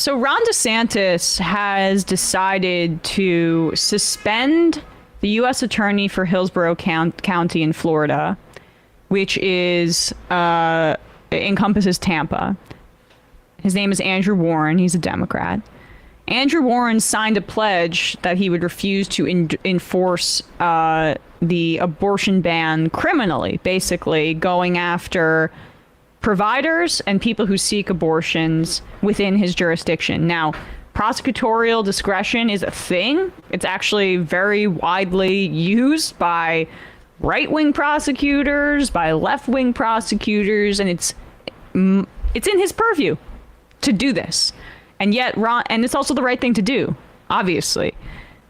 So Ron DeSantis has decided to suspend the U.S. Attorney for Hillsborough County in Florida, which encompasses Tampa. His name is Andrew Warren. He's a Democrat. Andrew Warren signed a pledge that he would refuse to enforce the abortion ban criminally, basically going after providers and people who seek abortions within his jurisdiction. Now, prosecutorial discretion is a thing. It's actually very widely used by right-wing prosecutors, by left-wing prosecutors, and it's in his purview to do this. And yet, and it's also the right thing to do, obviously.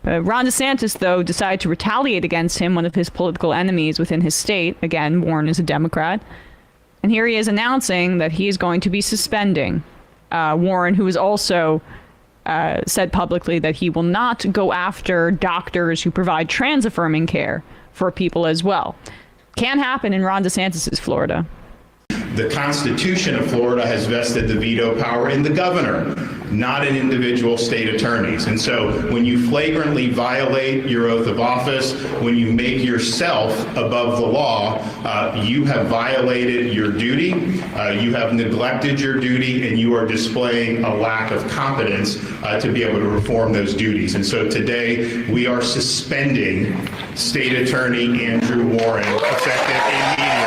Ron DeSantis, though, decided to retaliate against him, one of his political enemies within his state. Again, Warren is a Democrat. And here he is announcing that he is going to be suspending Warren, who has also said publicly that he will not go after doctors who provide trans-affirming care for people as well. Can happen in Ron DeSantis' Florida. The Constitution of Florida has vested the veto power in the governor, not in individual state attorneys. And so when you flagrantly violate your oath of office, when you make yourself above the law, you have violated your duty, you have neglected your duty, and you are displaying a lack of competence to be able to perform those duties. And so today we are suspending State Attorney Andrew Warren, effective immediately.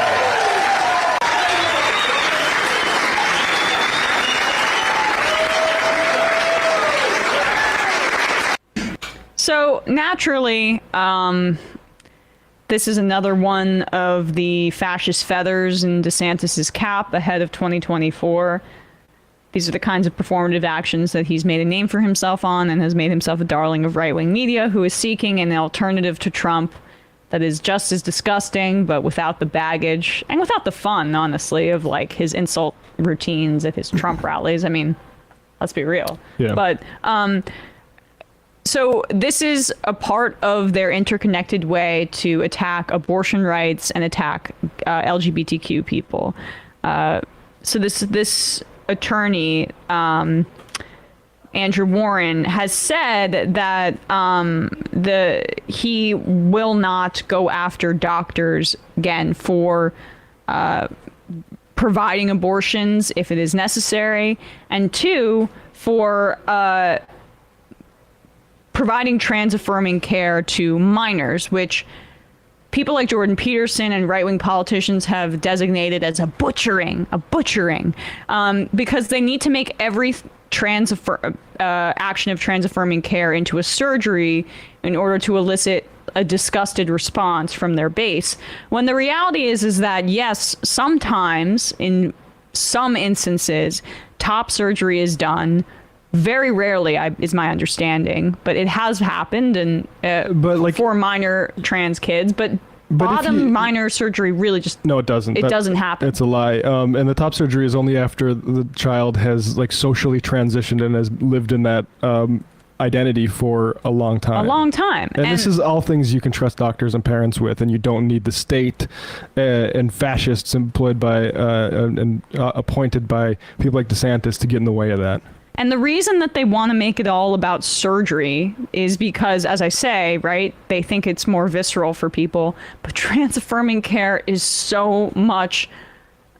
So naturally, this is another one of the fascist feathers in DeSantis's cap ahead of 2024. These are the kinds of performative actions that he's made a name for himself on and has made himself a darling of right-wing media, who is seeking an alternative to Trump that is just as disgusting, but without the baggage and without the fun, honestly, of like his insult routines at his Trump rallies. I mean, let's be real. Yeah. But so this is a part of their interconnected way to attack abortion rights and attack LGBTQ people. So this attorney, Andrew Warren, has said that he will not go after doctors again for providing abortions if it is necessary, and two, for providing trans-affirming care to minors, which people like Jordan Peterson and right-wing politicians have designated as a butchering, because they need to make every action of trans-affirming care into a surgery in order to elicit a disgusted response from their base. When the reality is that, yes, sometimes, in some instances, top surgery is done. Very rarely, is my understanding, but it has happened, and for minor trans kids. But minor surgery really just it doesn't. It doesn't happen. It's a lie. And the top surgery is only after the child has like socially transitioned and has lived in that identity for a long time. And this is all things you can trust doctors and parents with, and you don't need the state and fascists employed by and appointed by people like DeSantis to get in the way of that. And the reason that they want to make it all about surgery is because, as I say, right, they think it's more visceral for people. But trans-affirming care is so much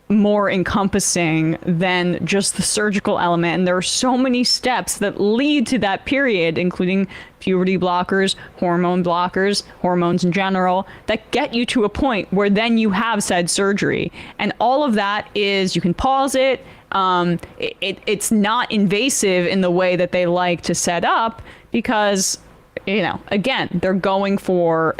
more encompassing than just the surgical element. And there are so many steps that lead to that period, including puberty blockers, hormones in general, that get you to a point where then you have said surgery. And all of that is, you can pause it. It's not invasive in the way that they like to set up, because, again, they're going for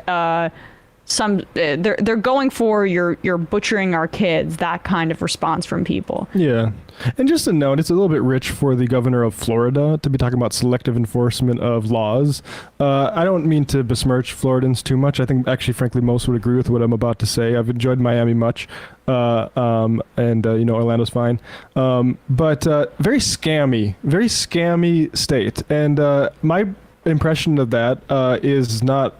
they're going for you're butchering our kids, that kind of response from people. Yeah. And just a note, it's a little bit rich for the governor of Florida to be talking about selective enforcement of laws. I don't mean to besmirch Floridans too much. I think actually, frankly, most would agree with what I'm about to say. I've enjoyed Miami much, and Orlando's fine. But very scammy state. And my impression of that is not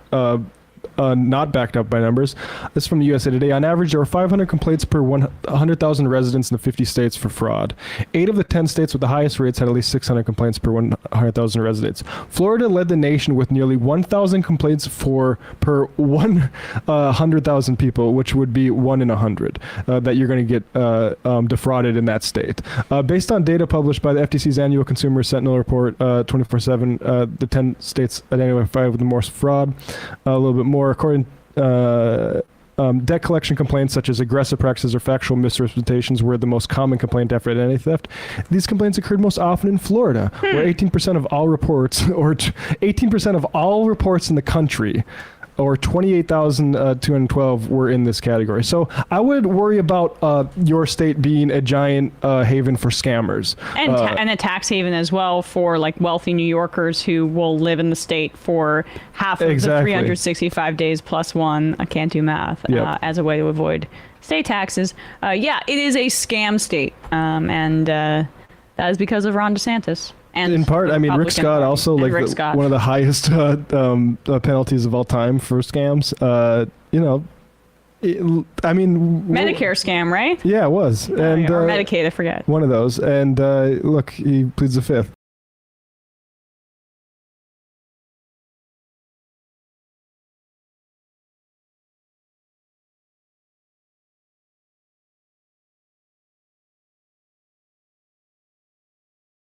not backed up by numbers. This is from the USA Today. On average, there were 500 complaints per 100,000 residents in the 50 states for fraud. 8 of the 10 states with the highest rates had at least 600 complaints per 100,000 residents. Florida led the nation with nearly 1,000 complaints per 100,000 people, which would be 1 in 100 that you're going to get defrauded in that state. Based on data published by the FTC's annual Consumer Sentinel report 24/7, the 10 states identified with the most fraud. A little bit more, according debt collection complaints such as aggressive practices or factual misrepresentations were the most common complaint after identity theft. These complaints occurred most often in Florida, where 18% of all reports, or 18% of all reports in the country, or 28,212 were in this category. So I would worry about your state being a giant haven for scammers. And a tax haven as well for like wealthy New Yorkers who will live in the state for half of the 365 days plus one. I can't do math. As a way to avoid state taxes. Yeah, it is a scam state. And that is because of Ron DeSantis. And in part, I mean, Rick Scott also, like one of the highest penalties of all time for scams. I mean, Medicare scam, right? Yeah, it was. And or Medicaid, I forget. One of those. And look, he pleads the fifth.